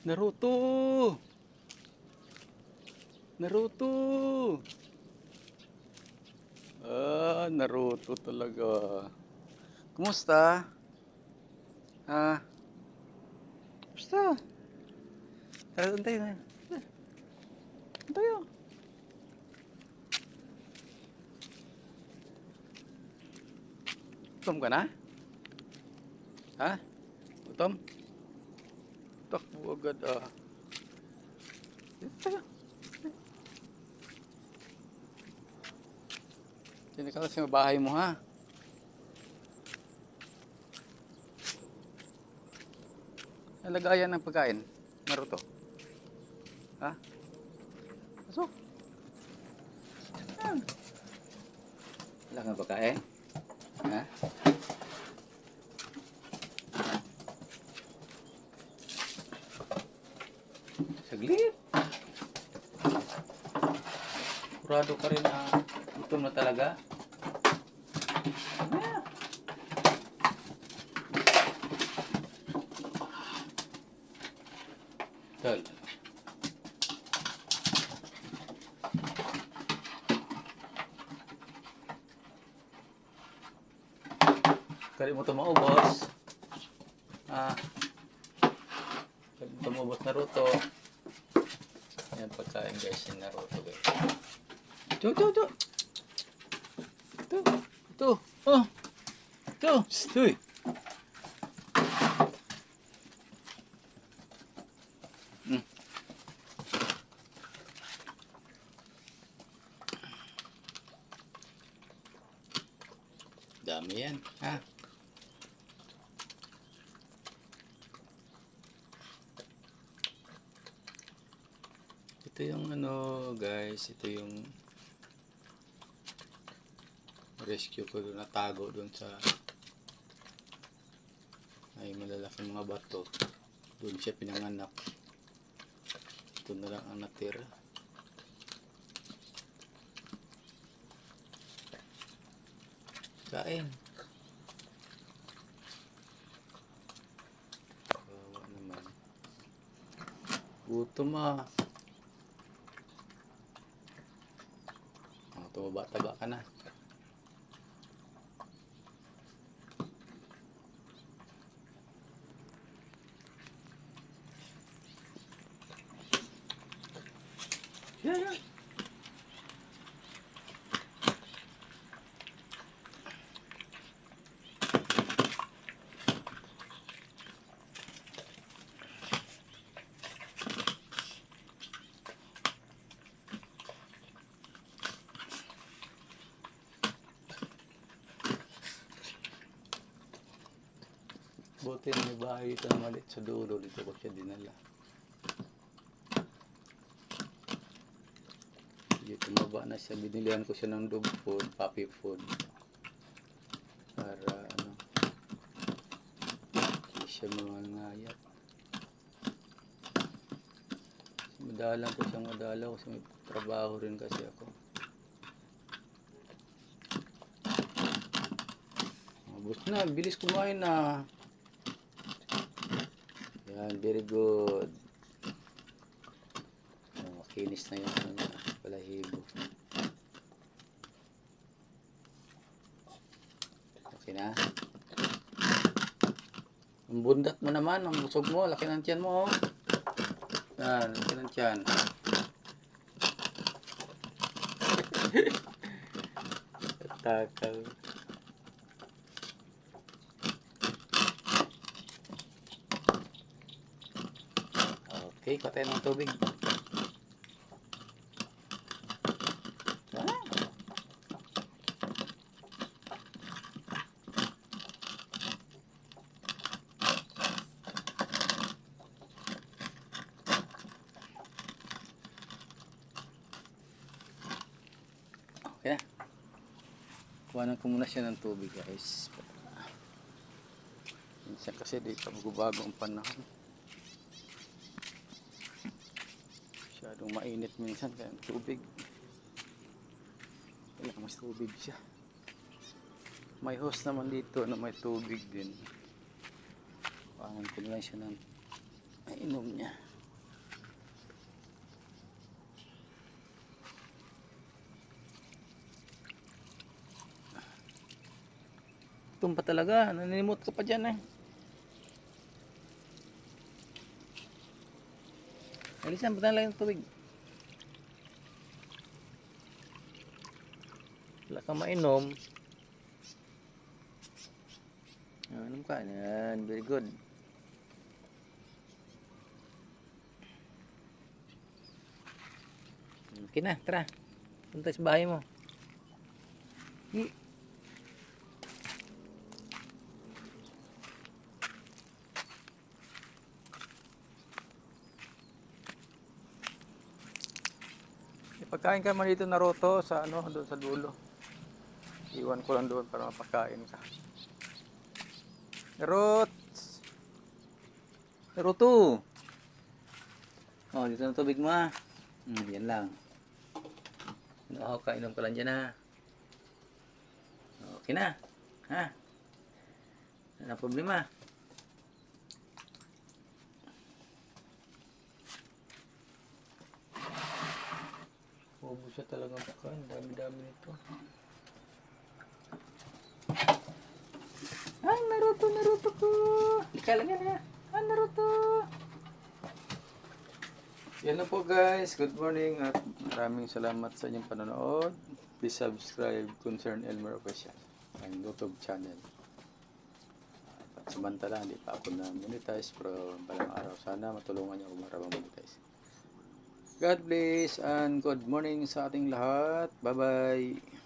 Naruto! Naruto! Naruto talaga. Kumusta? Ha? Kumusta? Tara, doon tayo na. Doon tayo. Gutom ka na? Ha? Gutom? Takbo agad ah. Dito tayo. Sino ka kasi bahay mo ha? Nalagayan ng pagkain. Naruto. Ha? Pasok. Yan. Wala kang pagkain? Ha? Saglit. Kurado ka rin na gutom na talaga. Mamaya. Tol. Kali mo ito maubos. Kali mo ito maubos Naruto. Yan pagkain guys yung Naruto guys. Ito. Oh. Ito. Stoy. Dami yan. Ha? Ito yung ano guys. Ito yung rescue ko doon, natago doon sa ay malalaking mga bato. Doon siya pinanganak. Ito na lang ang natira. Kain. Kawawa naman. Gutom ah. Tumaba-taba ka na. Yeah. Buti na may bahay dito na malit sa dulo. Dito ko siya dinala. Dito tumaba na siya. Binilihan ko siya ng dog food, puppy food. Para ano, hindi siya mangangayat. Madalang ko siyang madalaw kasi may trabaho rin kasi ako. Mabos na, bilis kumain na. Yan, very good. Makinis na yung ano, balahibo. Okay na. Ang bundat mo naman, ang busog mo, laki ng tiyan mo. Yan, laki ng tiyan. Takal. Okay, patay ng tubig. Okay na. Kuhanan ko muna siya ng tubig guys. Minsan kasi dito magbabago ang panahon. Masyadong mainit minsan kaya tubig. Kailangan mas tubig siya. May hose naman dito na may tubig din. Kuhanan ko lang siya ng inom niya. Gutom pa talaga. Naninimot ka pa dyan eh. Alisan, ba't lang yung tubig? Wala kang mainom. Inom ka. Yan. Very good. Okay na, tara. Punta sa bahay mo. Pagkain ka man dito Naruto sa ano, doon sa dulo. Iwan ko lang doon para mapakain ka. Naruto! Oh, dito na tubig mo ha. Yan lang. Kainom ka lang dyan ha. Okay na. Ha? Ano problema? Ubus siya talagang pagkain. Dami-dami nito. Naruto ko! Ika lang yan ha. Naruto! Yan na po guys. Good morning at maraming salamat sa inyong panonood. Please subscribe Concern Elmer Official ang YouTube channel. At samantala, hindi pa ako na-monetize pero balang araw sana matulungan niyo ako para ma-monetize. God bless and good morning sa ating lahat. Bye-bye.